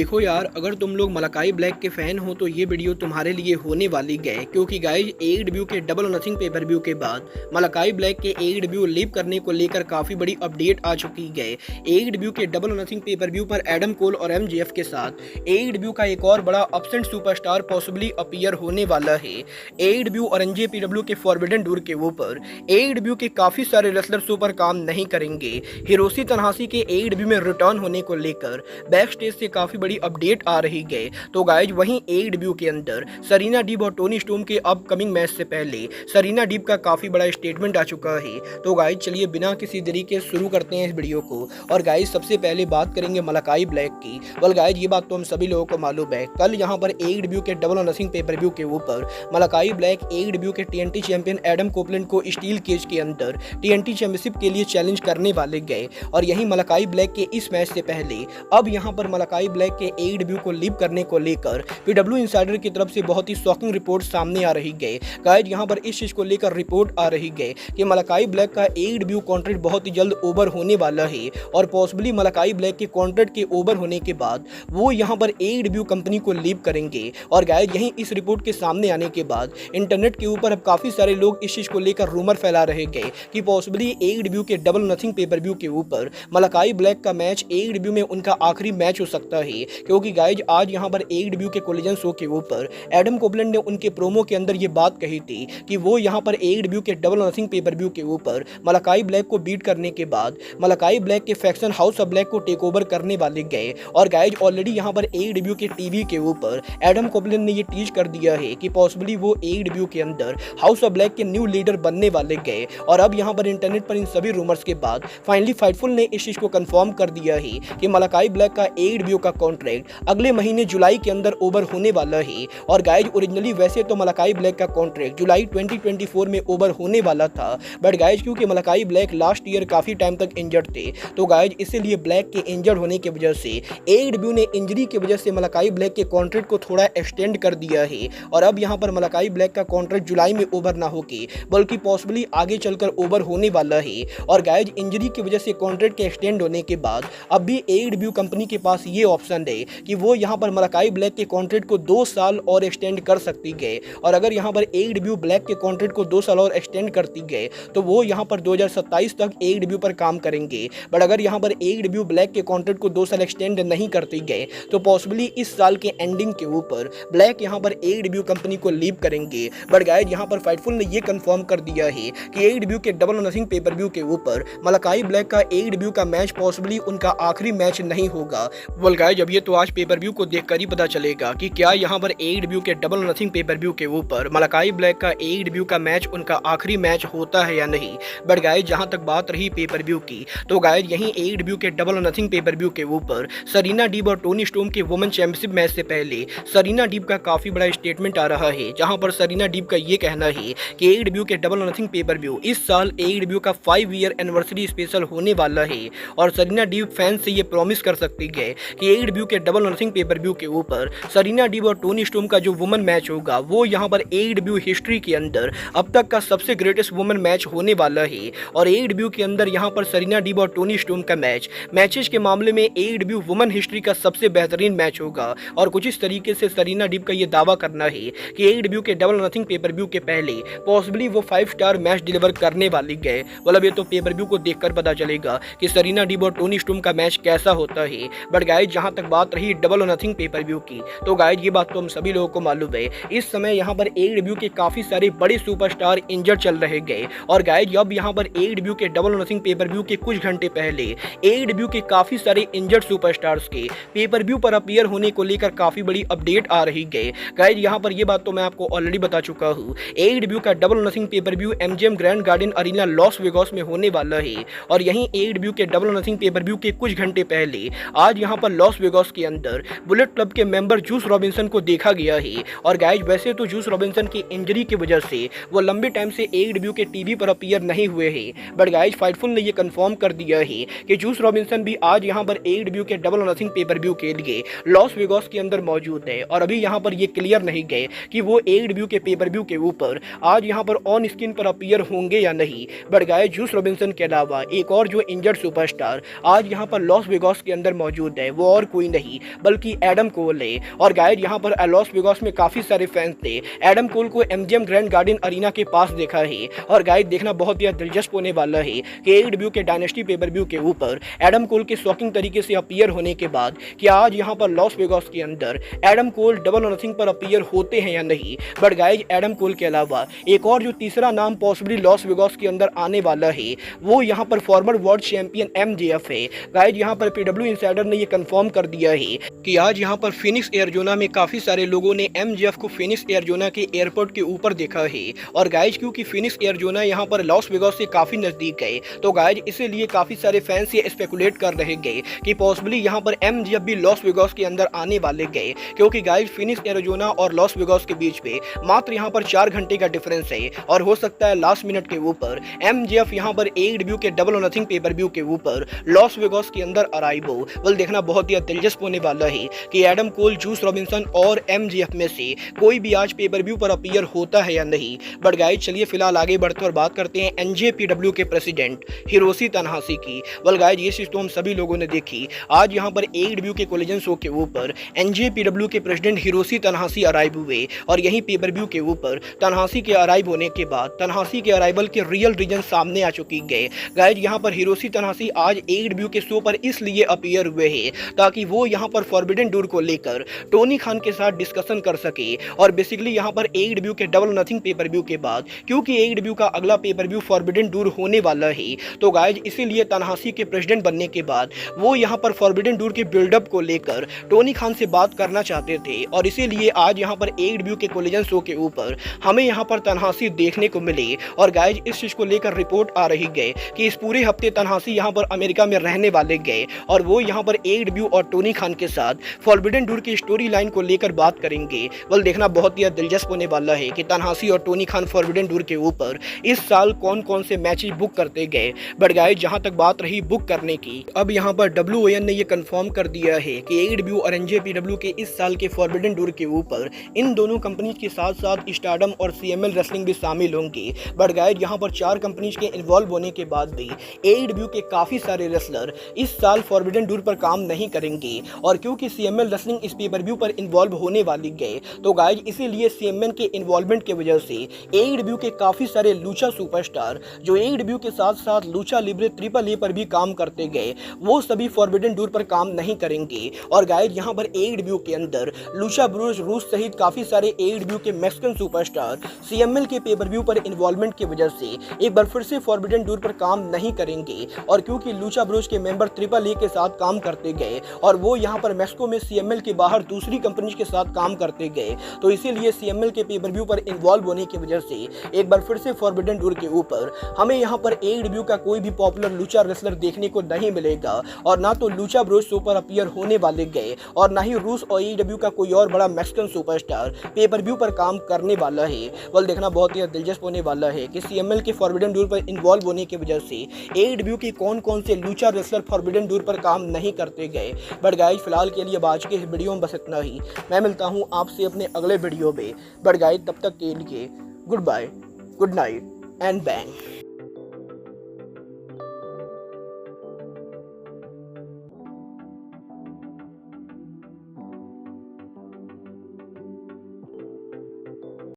देखो यार, अगर तुम लोग मलाकाई ब्लैक के फैन हो तो ये वीडियो तुम्हारे लिए होने वाली है, क्योंकि गाइज AEW के double or nothing pay per view के बाद मलाकाई ब्लैक के AEW लीव करने को लेकर काफी बड़ी अपडेट आ चुकी है। AEW के double or nothing pay per view पर एडम कोल और MJF के साथ AEW का एक और बड़ा अपसेंट सुपरस्टार पॉसिबली अपीयर होने वाला है। AEW और NJPW के फॉरबिडन डोर के ऊपर AEW के काफी सारे रेसलर्स ऊपर काम नहीं करेंगे। हिरोशी तनाहाशी के AEW में रिटर्न होने को लेकर बैक स्टेज से काफी बड़ी अपडेट आ रही है। तो गाइज वहीं AEW के अंदर सरीना डीब और टोनी स्टोम के अपकमिंग मैच से पहले सरीना डीब का काफी बड़ा स्टेटमेंट आ चुका है। तो गाइज चलिए बिना किसी देरी के शुरू करते हैं इस वीडियो को। और गाइज सबसे पहले बात करेंगे मलाकाई ब्लैक की। वेल गाइज ये बात तो हम सभी लोगों को मालूम है, कल यहाँ पर AEW के double or nothing pay per view के ऊपर मलाकाई ब्लैक AEW के TNT चैंपियन एडम कोपलैंड को स्टील केज के अंदर TNT चैंपियनशिप के लिए चैलेंज करने वाले गए। और यही मलाकाई ब्लैक के इस मैच से पहले अब यहाँ पर मलाकाई ब्लैक के AEW को लीव करने को लेकर PW इनसाइडर की तरफ से बहुत ही शॉकिंग रिपोर्ट सामने आ रही है। गाइज यहाँ पर इस चीज को लेकर रिपोर्ट आ रही है कि मलाकाई ब्लैक का AEW कॉन्ट्रैक्ट बहुत ही जल्द ओवर होने वाला है और पॉसिबली मलाकाई ब्लैक के कॉन्ट्रैक्ट के ओवर होने के बाद वो यहाँ पर AEW कंपनी को लीव करेंगे। और गाइज यहीं इस रिपोर्ट के सामने आने के बाद इंटरनेट के ऊपर अब काफी सारे लोग इस चीज को लेकर रूमर फैला रहे हैं कि पॉसिबली AEW के डबल नथिंग पेपर व्यू के ऊपर मलाकाई ब्लैक का मैच AEW में उनका आखिरी मैच हो सकता है। क्योंकि गाइज आज यहाँ पर AEW के कोलिजन शो के ऊपर एडम कोपलैंड ने उनके प्रोमो के अंदर ये बात कही थी कि वो यहाँ पर AEW के डबल नथिंग पेपर व्यू के ऊपर मलाकाई ब्लैक को बीट करने के बाद मलाकाई ब्लैक के फैक्शन हाउस ऑफ ब्लैक को टेक ओवर करने वाले गए। और गाइज ऑलरेडी यहाँ पर AEW के टीवी के ऊपर एडम कोपलैंड ने ये टीज कर दिया है कि पॉसिबली वो AEW के अंदर हाउस ऑफ ब्लैक के न्यू लीडर बनने वाले गए। और अब यहाँ पर इंटरनेट पर इन सभी रूमर्स के बाद फाइनली फाइटफुल ने इस चीज को कंफर्म कर दिया है कि मलाकाई ब्लैक का AEW का कॉन्ट्रैक्ट अगले महीने जुलाई के अंदर ओवर होने वाला है। और गाइज ओरिजिनली वैसे तो मलाकाई ब्लैक का कॉन्ट्रैक्ट जुलाई 2024 में ओवर होने वाला था, बट गाइज क्योंकि मलाकाई ब्लैक लास्ट ईयर काफी टाइम तक इंजर्ड थे तो गाइज इसीलिए ब्लैक के इंजर्ड होने की वजह से AEW ने इंजरी की वजह से मलाकाई ब्लैक के कॉन्ट्रैक्ट को थोड़ा एक्सटेंड कर दिया है। और अब यहाँ पर मलाकाई ब्लैक का कॉन्ट्रैक्ट जुलाई में ओवर ना होके बल्कि पॉसिबली आगे चलकर ओवर होने वाला है। और गाइज इंजरी की वजह से कॉन्ट्रैक्ट के एक्सटेंड होने के बाद अब भी AEW कंपनी के पास ये ऑप्शन है कि वो यहाँ पर मलाकाई ब्लैक के कॉन्ट्रैक्ट को 2 साल और एक्सटेंड कर सकती है। और अगर यहाँ पर AEW ब्लैक के कॉन्ट्रैक्ट को 2 साल और एक्सटेंड करती है तो वो यहाँ पर 2027 तक AEW पर काम करेंगे। बट अगर यहाँ पर AEW ब्लैक के कॉन्ट्रैक्ट को 2 साल एक्सटेंड नहीं करती है तो पॉसिबली इस साल के एंडिंग के ऊपर ब्लैक यहाँ पर AEW कंपनी को लीव करेंगे। बट गाइज यहाँ पर फाइटफुल ने ये कंफर्म कर दिया है कि AEW के double or nothing pay per view के ऊपर मलाकाई ब्लैक का AEW का मैच पॉसिबली उनका आखिरी मैच नहीं होगा। वेल गाइज अब ये तो आज पेपर व्यू को देखकर ही पता चलेगा कि क्या यहाँ पर AEW के double or nothing pay per view के ऊपर मलाकाई ब्लैक का AEW का मैच उनका आखिरी मैच होता है या नहीं। बट गाइज जहां तक बात रही पेपर व्यू की तो गाइज यहीं AEW के double or nothing pay per view के ऊपर सरीना डीब और टोनी स्टोम के वुमेन चैंपियनशिप मैच से पहले सरीना डीब का काफी बड़ा स्टेटमेंट आ रहा है, जहां पर सरीना डीब का ये कहना है कि AEW के double or nothing pay per view इस साल AEW का 5 ईयर एनिवर्सरी स्पेशल होने वाला है। और सरीना डीब फैंस से ये प्रॉमिस कर सकती है कि AEW के double or nothing pay per view के ऊपर सरीना डीब और टोनी स्टोम का जो वुमेन मैच होगा वो यहाँ पर AEW हिस्ट्री के अंदर अब तक का सबसे ग्रेटेस्ट वुमेन मैच होने वाला है। और AEW के अंदर यहाँ पर सरीना डीब और टोनी स्टोम का मैचेस के मामले में AEW वुमेन हिस्ट्री का सबसे बेहतरीन मैच होगा। और कुछ इस तरीके से सरीना डीब का ये दावा करना है कि AEW के डबल नथिंग पेपर व्यू के पहले पॉसिबली वो 5 स्टार मैच डिलीवर करने वाली है। मतलब ये तो पेपर व्यू को देखकर पता चलेगा कि सरीना डीब और टोनी स्टोम का मैच कैसा होता है। बट गाइज जहां तक बात रही double or nothing pay per view की तो गाइज ये बात तो हम सभी लोगों को मालूम है, इस समय यहाँ पर AEW के काफी सारे बड़े सुपरस्टार इंजर्ड चल रहे गए। और गाइज अब यहाँ पर AEW के double or nothing pay per view के कुछ घंटे पहले AEW के काफी सारे इंजर्ड सुपरस्टार्स के पेपर व्यू पर अपीयर होने को लेकर काफी बड़ी अपडेट आ रही है। गाइज यहाँ पर ये बात तो मैं आपको ऑलरेडी बता चुका हूँ, AEW का double or nothing pay per view MGM grand garden arena Las Vegas में होने वाला है। और यहीं AEW के double or nothing pay per view के कुछ घंटे पहले आज यहाँ पर लॉस वेगास के अंदर बुलेट क्लब के मेंबर जूस रॉबिन्सन को देखा गया है। और गाइज वैसे तो जूस रॉबिन्सन की इंजरी की वजह से वो लंबे टाइम से AEW के टीवी पर अपीयर नहीं हुए हैं। बट गाइज फाइटफुल ने ये कंफर्म कर दिया है कि जूस रॉबिन्सन भी आज यहाँ पर AEW के double or nothing pay per view के लिए लॉस वेगास के अंदर मौजूद है। और अभी यहाँ पर ये क्लियर नहीं गए कि वो AEW के पेपर व्यू के ऊपर आज यहाँ पर ऑन स्क्रीन पर अपीयर होंगे या नहीं। बट गाइज जूस रॉबिन्सन के अलावा एक और जो इंजर्ड सुपरस्टार आज यहाँ पर लॉस वेगास के अंदर मौजूद है वो और कोई नहीं बल्कि एडम कोल है। और गाइज यहाँ पर लॉस वेगास में काफी सारे फैंस ने एडम कोल को एमजीएम ग्रैंड गार्डन अरीना के पास देखा है। और गाइज देखना बहुत ही दिलचस्प होने वाला है कि एडब्ल्यू के डायनेस्टी पेपर व्यू के ऊपर एडम कोल के शॉकिंग तरीके से अपीयर होने के बाद कि आज यहाँ पर लॉस वेगास के अंदर Adam Cole double or nothing पर अपीयर होते हैं या नहीं। बट गाइज एडम कोल के अलावा एक और जो तीसरा नाम पॉसिबली लॉस वेगास के अंदर आने वाला है वो यहाँ पर फॉर्मर वर्ल्ड चैंपियन एमजेएफ है। गाइज यहाँ पर पीडब्ल्यू इनसाइडर ने ये कंफर्म कर दिया है कि आज यहाँ पर फिनिक्स एरिजोना में काफी सारे लोगों ने एमजेएफ को फिनिक्स एरिजोना के एयरपोर्ट के ऊपर देखा है। और गाइज क्योंकि फिनिक्स एरिजोना यहाँ पर लॉस वेगास से काफी नजदीक है तो गाइज इसीलिए काफी सारे फैंस ये स्पेकुलेट कर रहे गए कि पॉसिबली यहाँ पर एमजेएफ भी लॉस वेगास के अंदर आने वाले गए, क्योंकि गाइज फिनिक्स एरिजोना और लॉस वेगास के बीच में मात्र यहाँ पर 4 घंटे का डिफरेंस है। और हो सकता है लास्ट मिनट के ऊपर एमजेएफ यहाँ पर एडब्ल्यू के double or nothing pay per view के ऊपर लॉस वेगास के अंदर अराइव हो। वेल देखना बहुत ही दिलचस्प होने वाला है कि एडम कोल, जूस रॉबिन्सन और एमजेएफ में से कोई भी आज पेपर व्यू पर अपीयर होता है या नहीं। बट गाइज चलिए फिलहाल आगे बढ़ते और बात करते हैं एनजेपीडब्ल्यू के प्रेसिडेंट हिरोशी तनाहाशी की। वेल गाइज ये चीज तो हम सभी लोगों ने देखी। आज यहाँ पर एडब्ल्यू के कोलिजन शो के ऊपर एनजेपीडब्ल्यू के प्रेसिडेंट हिरोशी तनाहाशी अराइव हुए और यही पेपर व्यू के ऊपर तनाहाशी के अराइव होने के बाद तनाहाशी के अराइवल के रियल रीजन सामने आ चुकी गए। गाइज यहाँ पर हिरोशी तनाहाशी आज एडब्ल्यू के शो पर इसलिए अपीयर हुए हैं ताकि वो यहाँ पर फॉरबिडन डोर को लेकर टोनी खान के साथ डिस्कशन कर सके। और बेसिकली यहाँ पर एडब्ल्यू के डबल नथिंग पेपर व्यू के बाद क्योंकि एडब्ल्यू का अगला पेपर व्यू फॉरबिडन डोर होने वाला है तो गाइज इसीलिए तनाहाशी के प्रेसिडेंट बनने के बाद वो यहाँ पर फॉरबिडन डोर के बिल्डअप को लेकर टोनी खान से बात करना चाहते थे। और इसीलिए आज यहाँ पर एडब्ल्यू के कोलिजन शो के ऊपर हमें यहाँ पर तनाहाशी देखने को मिली। और गाइज इस चीज को लेकर रिपोर्ट आ रही गए कि इस पूरे हफ्ते तनाहाशी यहाँ पर अमेरिका में रहने वाले गए और वो यहाँ पर एडब्ल्यू और टोनी खान के साथ फॉरबिडन डोर की स्टोरी लाइन को लेकर बात करेंगे। वेल देखना बहुत ही दिलचस्प होने वाला है कि तनाहाशी और टोनी खान फॉरबिडन डोर के ऊपर इस साल कौन कौन से मैचेस बुक करते गए। बट गाइज जहां तक बात रही बुक करने की, अब यहां पर WON ने यह कंफर्म कर दिया है कि एडब्ल्यू और एनजेपीडब्ल्यू के इस साल के फॉरबिडन डोर के ऊपर इन दोनों कंपनीज के साथ साथ स्टारडम और CML रेसलिंग भी शामिल होंगे। बट गाइज यहां पर 4 कंपनीज के इन्वॉल्व होने के बाद भी एडब्ल्यू के काफी सारे रेसलर इस साल फॉरबिडन डोर पर काम नहीं करेंगे। और क्योंकि CML रेसलिंग इस पेपर व्यू पर इन्वॉल्व होने वाली गए तो गाइज इसीलिए CML के इन्वॉल्वमेंट की वजह से एडब्ल्यू के काफी सारे लूचा सुपरस्टार जो एडब्ल्यू के साथ साथ लूचा लिब्रे AAA पर भी काम करते गए वो सभी फॉरबिडन डोर पर काम नहीं करेंगे। और गाइज यहाँ पर एडब्ल्यू के अंदर लूचा ब्रूस रूस सहित काफी सारे एडब्ल्यू के मैक्सिकन सुपरस्टार CML के पेपर व्यू पर इन्वॉल्वमेंट की वजह से एक बार फिर से फॉरबिडन डोर पर काम नहीं करेंगे। और क्योंकि लूचा ब्रूस के मेंबर AAA के साथ काम करते गए और वो यहाँ पर मैक्सिको में CML के बाहर दूसरी कंपनी के साथ काम करते गए तो इसीलिए CML के पेपर व्यू पर इन्वॉल्व होने की वजह से एक बार फिर से फॉरबिडन डोर के ऊपर हमें यहाँ पर एडब्ल्यू का कोई भी पॉपुलर लूचा रेसलर देखने को नहीं मिलेगा। और ना तो लूचा ब्रोस शो पर अपीयर होने वाले गए और ना ही रूस और एडब्ल्यू का कोई और बड़ा मैक्सिकन सुपरस्टार पेपर व्यू पर काम करने वाला है। वल देखना बहुत ही दिलचस्प होने वाला है कि CML के फॉरबिडन डोर पर इन्वॉल्व होने की वजह से एडब्ल्यू के कौन कौन से लूचा रेसलर फॉरबिडन डोर पर काम नहीं करते गए। बट गाइज फिलहाल के लिए आज के इस वीडियो में बस इतना ही। मैं मिलता हूँ आपसे अपने अगले वीडियो में। बट गाइज तब तक के लिए good bye, good night and bang.